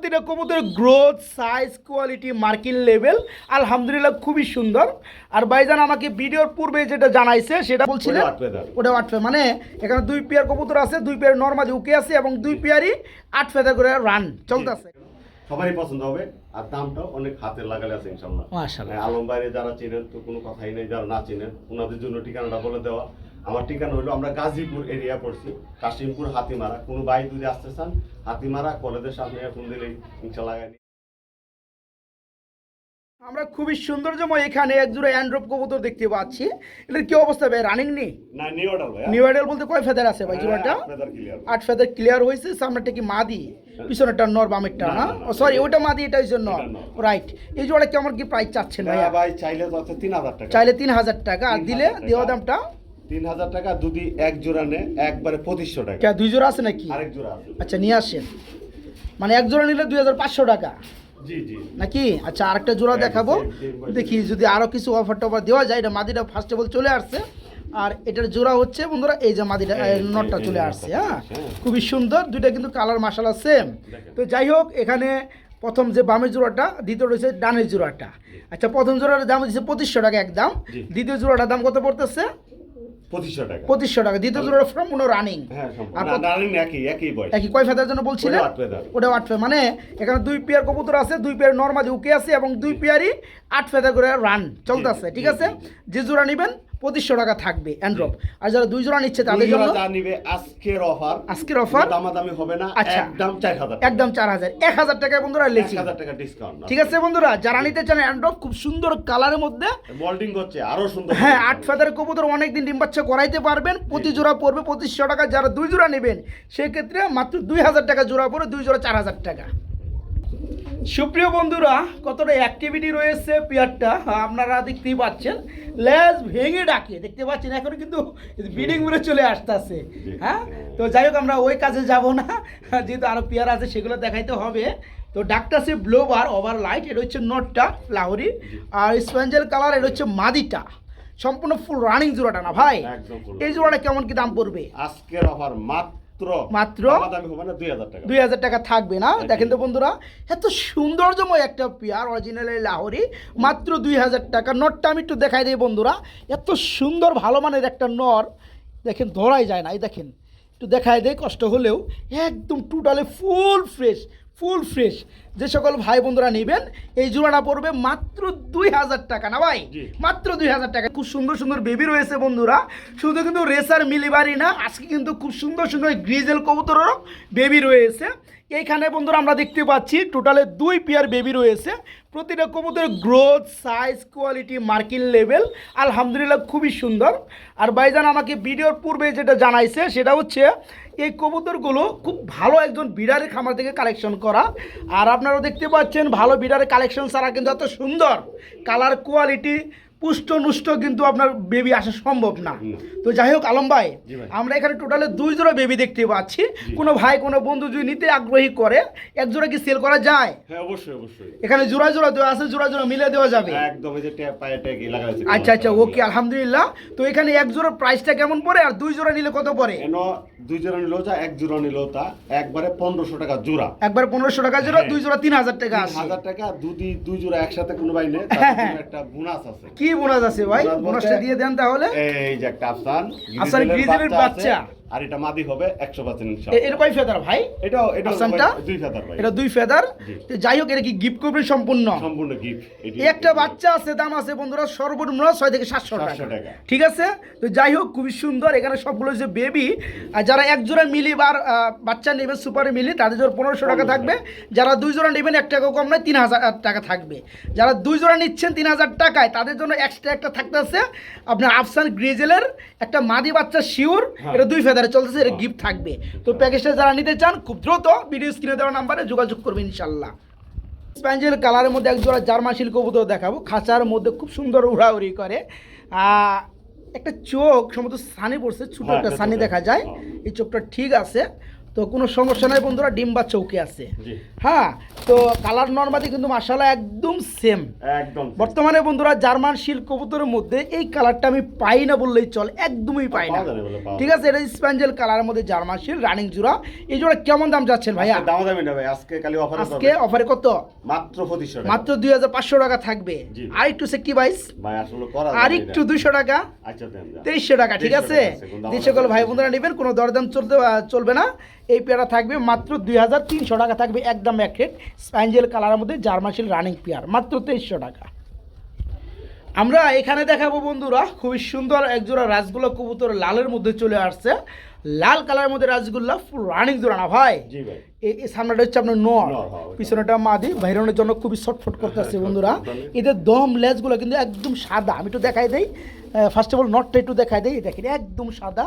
প্রতিটা কবুতরের growth size quality marking level আলহামদুলিল্লাহ খুবই সুন্দর। আর ভাইজান আমাকে ভিডিওর পূর্বে যেটা জানাইছে সেটা বলছিলেন ওটা 8 ফেদার, মানে এখানে 2 পেয়ার কবুতর আছে, 2 পেয়ার নরমালি উকে আছে এবং 2 পেয়ারই 8 ফেদার করে রান চলতেছে। সবারই পছন্দ হবে আর দামটাও অনেক হাতের লাগালে আছে ইনশাআল্লাহ। মাশাআল্লাহ। আলম বাইরে যারা চেনেন তো কোনো কথাই নেই, যারা না চেনেন ওনাদের জন্য ঠিকানাটা বলে দেওয়া। আমার ঠিকানা হলো আমরা গাজীপুর এরিয়া পড়ছি, কাশিমপুর হাতিমারা। কোনো ভাই যদি আসতে চান হাতিমারা কলেজের সামনে ফোন দিলেই ইনশাআল্লাহ। আমরা খুবই সৌন্দর্যময় এখানে একজোড়া অ্যান্ড্রপ কবুতর দেখতে পাচ্ছি। এটার কি অবস্থা ভাই, রানিং নেই? না, নিউ অর্ডার ভাই। নিউ অর্ডার বলতে কয় ফেদার আছে ভাই জোড়াটা? 8 ফেদার ক্লিয়ার হয়েছে। সামনেটা কি মাদি, পিছনেরটা নর, বামেরটা না? সরি ওটা মাদি, এটা হইছে নর, রাইট। এই জোড়া কেমন কি প্রাইস চাচ্ছেন ভাই? ভাই চাইলে তো আছে 3000 টাকা। চাইলে 3000 টাকা, আর দিলে দেওয়া দামটা 3000 টাকা। যদি এক জোড়া নে একবারে 2500 টাকা। কে দুই জোড়া আছে নাকি? আরেক জোড়া আছে। আচ্ছা নিয়ে আসেন, মানে এক জোড়া নিলে 2500 টাকা জি জি নাকি? আচ্ছা আরেকটা জোড়া দেখাবো, দেখি যদি আরো কিছু অফার টফার দেওয়া যায়। এটা মাদিটা ফার্স্ট অফ অল চলে আসছে, আর এটার জোড়া হচ্ছে বন্ধুরা এই যে মাদিটা নটটা চলে আসছে। হ্যাঁ খুবই সুন্দর, দুইটা কিন্তু কালার মাশাআল্লাহ সেম। তো যাই হোক, এখানে প্রথম যে বামের জোড়াটা, দ্বিতীয় রয়েছে ডানের জোড়াটা। আচ্ছা প্রথম জোড়ার দাম হচ্ছে 2500 টাকা একদম, দ্বিতীয় জোড়াটার দাম কত পড়তেছে? 2500 টাকা। 2500 টাকা। দ্বিতীয় জোড়া সম্পূর্ণ রানিং। হ্যাঁ সম্পূর্ণ রানিং, একই বয়স। একই কয় ফেদার জন্য বলছিলেন? ওটা 8 ফেদার, মানে এখানে 2 পেয়ার কবুতর আছে, 2 পেয়ার নরমালি উকে আছে এবং 2 পেয়ারই 8 ফেদার করে রান চলতেছে। ঠিক আছে, যে জোড়া নেবেন 2500 টাকা থাকবে অ্যান্ড্রপ। আর যারা 2 জোড়া নিচ্ছে তাদের জন্য যা নিবে আজকের অফার দামাদামি হবে না। আচ্ছা একদম 4000, একদম 4000, 1000 টাকা বন্ধুরা লেছি। 1000 টাকা ডিসকাউন্ট। ঠিক আছে বন্ধুরা, যারা নিতে চান অ্যান্ড্রপ খুব সুন্দর কালারের মধ্যে, মোল্ডিং হচ্ছে আরো সুন্দর। হ্যাঁ 8 ফেদারের কবুতর অনেকদিন ডিম বাচ্চা করাইতে পারবেন। প্রতি জোড়া পড়বে 2500 টাকা। যারা 2 জোড়া নেবেন সেক্ষেত্রে মাত্র 2000 টাকা জোড়া পড়বে, 2 জোড়া 4000 টাকা। সুপ্রিয় বন্ধুরা, কতটা অ্যাক্টিভিটি রয়েছে পেয়ারটা আপনারা দেখতেই পাচ্ছেন। লেজ ভেঙে ডাকে দেখতে পাচ্ছেন, এখন কিন্তু বিডিং উড়ে চলে আসতেছে। হ্যাঁ তো যাই হোক, আমরা ওই কাজে যাব না, যেহেতু আরও পেয়ার আছে সেগুলো দেখাইতে হবে। তো ডাকটাছে ব্লোবার ওভার লাইট, এটা হচ্ছে নটটা লাহোরি, আর স্পেঞ্জেল কালার এটা হচ্ছে মাদিটা। সম্পূর্ণ ফুল রানিং জোড়াটা না ভাই? এই জোড়াটা কেমন কি দাম পড়বে? আজকের অফার মাত্র 2000 টাকা থাকবে না? দেখেন তো বন্ধুরা, এত সৌন্দর্যময় একটা পেয়ার অরিজিনাল লাহোরি, মাত্র 2000 টাকা। নটটা আমি একটু দেখাই দিই বন্ধুরা, এত সুন্দর ভালো মানের একটা নর, দেখেন ধরাই যায় না। এই দেখেন একটু দেখাই দেয় কষ্ট হলেও, একদম টোটালি ফুল ফ্রেশ। যে সকল ভাই বন্ধুরা নেবেন এই জোড়াটা পড়বে মাত্র 2000 টাকা না ভাই? মাত্র 2000 টাকা। খুব সুন্দর সুন্দর বেবি রয়েছে বন্ধুরা, শুধু কিন্তু রেসার মিলিবারি না, আজকে কিন্তু খুব সুন্দর সুন্দর গ্রিজেল কবুতরেরও বেবি রয়েছে এইখানে বন্ধুরা। আমরা দেখতে পাচ্ছি টোটালে 2 পেয়ার বেবি রয়েছে। প্রতিটা কবুতরের growth size quality marking level আলহামদুলিল্লাহ খুবই সুন্দর। আর ভাইজান আমাকে ভিডিওর পূর্বে যেটা জানাইছে সেটা হচ্ছে এই কবুতরগুলো খুব ভালো একজন বিডারের খামার থেকে কালেকশন করা। আর আপনারা দেখতে পাচ্ছেন ভালো বিডারের কালেকশন ছাড়া কিন্তু এত সুন্দর কালার কোয়ালিটি পুষ্ট নুষ্ট কিন্তু আপনার বেবি আসা সম্ভব না। তো যাই হোক আলম ভাই, আমরা এখানে টোটালে 2 জোড়া বেবি দেখতে পাচ্ছি। কোনো ভাই কোনো বন্ধু যদি নিতে আগ্রহী করে এক জোড়া কি সেল করা যায়? হ্যাঁ অবশ্যই। এখানে জোড়া দেওয়া আছে, জোড়া মিলে দেওয়া যাবে একদম। এই যে পায়ে ট্যাগ লাগা আছে। আচ্ছা ওকে আলহামদুলিল্লাহ। তো এখানে এক জোড়ার প্রাইসটা কেমন পড়ে, আর 2 জোড়া নিলে কত পড়ে? 2 জোড়া নিলেও তা, এক জোড়া নিলেও তা, একবারে 1500 টাকা জোড়া। একবার 1500 টাকা জোড়া, 2 জোড়া 3000 টাকা আছে। 3000 টাকা। যদি 2 জোড়া একসাথে কোনো ভাই নেয় তাহলে একটা বোনাস আছে। কি বোনাস আছে ভাই? বোনাসটা দিয়ে দেন তাহলে। এই যে একটা আফসান গ্রিজেলের বাচ্চা, আর এটা মাদি হবে 100% ইনশাআল্লাহ। এর কয় ফেদার ভাই? এটা আফসানটা 2 ফেদার ভাই। এটা 2 ফেদার। তো যাই হোক, এটা কি গিফট করবেন? সম্পূর্ণ গিফট। একটা বাচ্চা আছে, দাম আছে বন্ধুরা সর্বনিম্ন 6 থেকে 700 টাকা। ঠিক আছে, তো যাই হোক খুবই সুন্দর। এখানে সবগুলো যে বেবি, আর যারা এক জোড়া মিলি বার বাচ্চা নেবেন সুপার মিলি তাদের জন্য 1500 টাকা থাকবে। যারা 2 জোড়া নেবেন 1 টাকা কম নয় 3000 টাকা থাকবে। যারা 2 জোড়া নিচ্ছেন 3000 টাকায় তাদের জন্য এক্সট্রা একটা থাকতেছে আপনার আফসান গ্রিজেলের একটা মাদি বাচ্চা শিওর, এটা 2 ফেদারে চলতেছে, এটা গিফট থাকবে। তো প্যাকেজটা যারা নিতে চান খুব দ্রুত ভিডিও স্ক্রিনে দেওয়া নাম্বারে যোগাযোগ করবেন ইনশাল্লাহ। স্প্যাঞ্জেল কালারের মধ্যে এক জোড়া জার্মান শিল কবুতর দেখাবো, খাঁচার মধ্যে খুব সুন্দর উড়াউড়ি করে। একটা চোখ সম্ভবত সানি পড়ছে, ছোট একটা সানি দেখা যায়। এই চোখটা ঠিক আছে, তো কোনো সমস্যা নাই বন্ধুরা, ডিম বাচ্চা ওকে আছে। জি হ্যাঁ, তো কালার নর্মাদি কিন্তু মাশাআল্লাহ একদম সেম। একদম বর্তমানে বন্ধুরা জার্মান শিল্ড কবুতরের মধ্যে এই কালারটা আমি পাই না বললেই চল, একদমই পাই না। পাওয়া যায় না বলে পাওয়া ঠিক আছে, এটা স্প্যাঞ্জেল কালারের মধ্যে জার্মান শিল্ড রানিং জোড়া। এই জোড়া কেমন দাম যাচ্ছেন ভাইয়া? দাম দামি না ভাই, আজকে খালি অফার আজকে অফারে কত? মাত্র 2500 টাকা। মাত্র 2500 টাকা থাকবে। জি। আর একটু সেক্টি বাইস ভাই আসলে করা আর যায় একটু না। 200 টাকা, আচ্ছা দেন যা। 2300 টাকা। ঠিক 2300 আছে, টাকা আছে, কোনো দাম 2300 করে আছে। ভাই বোনেরা নেবেন, কোনো দরদাম চলবে না। এই পেয়ারা থাকবে মাত্র 2300 টাকা থাকবে, একদম এক রেট। স্প্যাঞ্জেল কালারের মধ্যে জার্মান শিল্ড রানিং পেয়ার মাত্র 2300 টাকা। আমরা এখানে দেখাবো বন্ধুরা খুবই সুন্দর একজোড়া রাসগোল্লা কবুতর লালের মধ্যে চলে আসছে। লাল কালারের মধ্যে রাসগোল্লা ফুল রানিং জোড়া না ভাই? জি ভাই। এই সামনেটা হচ্ছে আপনার নর, নর, হ্যাঁ, ওইটা। পিছনেটা মাদি, বাইরনের জন্য খুবই ছটফট করতেছে বন্ধুরা। এদের দম লেজগুলো কিন্তু একদম সাদা, আমি একটু দেখাই দেই। ফার্স্ট অফ অল নটটা একটু দেখাই দেই, দেখেন একদম সাদা,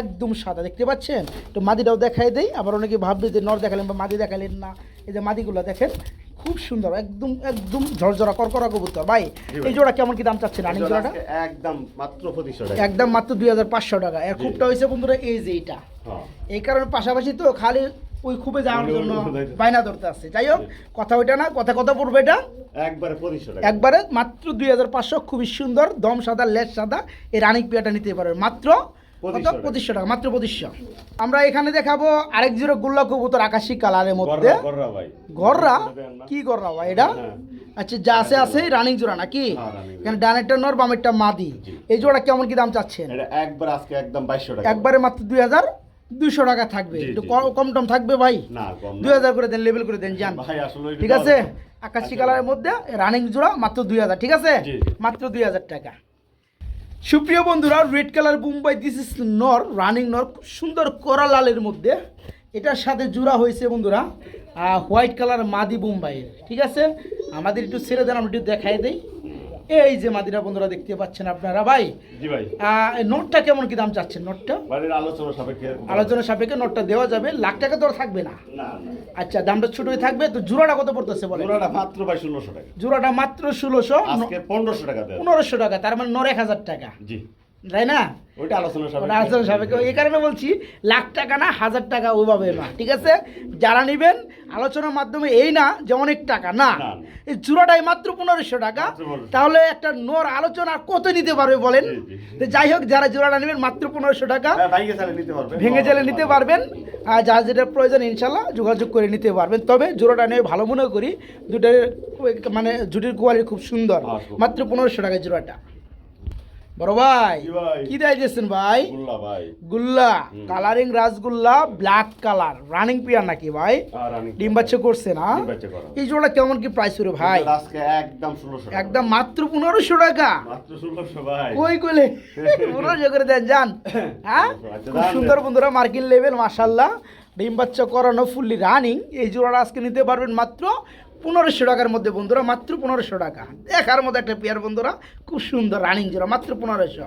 একদম সাদা, দেখতে পাচ্ছেন? তো মাদিটাও দেখাই দেই, আবার অনেকে ভাববে যে নর দেখালেন বা মাদি দেখালেন না। এই যে মাদিগুলো দেখেন খুব সুন্দর, একদম একদম ঝরঝরা করকরা কবুতর ভাই। এই জোড়া কেমন কি দাম চাচ্ছেন রানিং জোড়াটা? আজকে একদম মাত্র 2500 টাকা। একদম মাত্র 2500 টাকা। এর জি। খুবটা হয়েছে বন্ধুরা এই যে এইটা, হ্যাঁ এই কারণে পাশাপাশি তো খালি ওই খুবই যাওয়ার জন্য বাইনা ধরতে আসছে। যাই হোক, কথা ওইটা না, কথা পড়বে এটা একবারে 2500 টাকা। একবারে মাত্র 2500। খুবই সুন্দর, দম সাদা, লেজ সাদা, এই রানিং পেয়ারটা নিতে পারবে মাত্র 2500 টাকা, মাত্র 2500। আমরা এখানে দেখাবো আরেক জিরো গুল্লা কবুতর আকাশি কালারের মধ্যে। গররা ভাই। গররা কি গররা ভাই এটা? হ্যাঁ। আচ্ছা, যা আছে রানিং জোড়া নাকি? হ্যাঁ, running এখানে ডানেরটা নর, বামেরটা মাদি। জি। এই জোড়া কেমন কি দাম চাচ্ছেন? এটা একবার আজকে একদম 2200 টাকা। একবারে মাত্র 2200 টাকা থাকবে। জি, একটু জি। কম টম থাকবে ভাই? না কম না। 2000 করে দেন, লেভেল করে দেন যান। ভাই আসলে ওইটা ঠিক আছে, দাম- আকাশি আচ্ছা, কালারের মধ্যে রানিং জোড়া মাত্র 2000। ঠিক আছে, জি। মাত্র 2000 টাকা। সুপ্রিয় বন্ধুরা, red colour Mumbai, this is নর, রানিং নর, খুব সুন্দর কোরা লালের মধ্যে। এটার সাথে জোড়া হয়েছে বন্ধুরা হোয়াইট কালার মাদি মুম্বাইয়ের। ঠিক আছে, আমাদের একটু ছেড়ে দেন, আমরা একটু দেখাই দেই। এই যে মাদিরা বন্ধুরা দেখতে পাচ্ছেন আপনারা ভাই। জি ভাই। নোটটা কেমন কি দাম চাচ্ছেন? নোটটা বাড়ির আলোচনা সাপেক্ষে আলোচনা সাপেক্ষে নোটটা দেওয়া যাবে, লাখ টাকা তো আর থাকবে না। না না। আচ্ছা, দামটা ছোটই থাকবে। তো জোড়াটা কত পড়তেছে বলেন? জোড়াটা মাত্র ভাই 1600 টাকা। জোড়াটা মাত্র 1600, আজকে 1500 টাকা দেন। 1500 টাকা, তার মানে 1000 টাকা, জি। তাই না? ওইটা আলোচনা ওটা আলোচনা সাপেক্ষে। এই কারণে বলছি লাখ টাকা না, 1000 টাকা ওইভাবে না। ঠিক আছে, যারা নেবেন আলোচনার মাধ্যমে, এই না যে অনেক টাকা না, না, না। এই জোড়াটাই মাত্র 1500 টাকা। মাত্র 1500 তাহলে একটা নোর আলোচনা কত নিতে পারবে বলেন? জি, জি। তো যাই হোক, যারা জোড়াটা নেবেন মাত্র 1500 টাকা, হ্যাঁ, ভাইকে চালে নিতে পারবেন। ভেঙে জেলে নিতে পারবেন। আর যার যেটা প্রয়োজন ইনশাল্লাহ যোগাযোগ করে নিতে পারবেন। তবে জোড়াটা নিয়ে ভালো মনে করি, দুটার মানে জুটির কোয়ালিটি খুব সুন্দর। হ্যাঁ, খুব। মাত্র 1500 টাকা জোড়াটা। বড় ভাই জি ভাই। কি দেয় দিয়েছেন ভাই? গুল্লা ভাই। গুল্লা colouring rasgulla, black colour, running পিয়ার নাকি ভাই? আর রানী ডিম বাচ্চা করছে না? ডিম বাচ্চা করা। এই জোড়া কেমন কি প্রাইস করে ভাই? জোড়াটা আজকে একদম 1600 টাকা। একদম মাত্র 1500 টাকা। মাত্র 1600 ভাই। কই কইলে 1500 করে দেন যান। হ্যাঁ, আচ্ছা, খুব দাম সুন্দর দেন। বন্ধুরা, মার্কিন লেভেল মাশাআল্লাহ, ডিম বাচ্চা করানো, ফুললি রানিং। এই জোড়াটা আজকে নিতে পারবেন মাত্র 1500 টাকার মধ্যে বন্ধুরা, মাত্র 1500 টাকা। দেখার মতো একটা পেয়ার বন্ধুরা, খুব সুন্দর রানিং জোড়া, মাত্র 1500।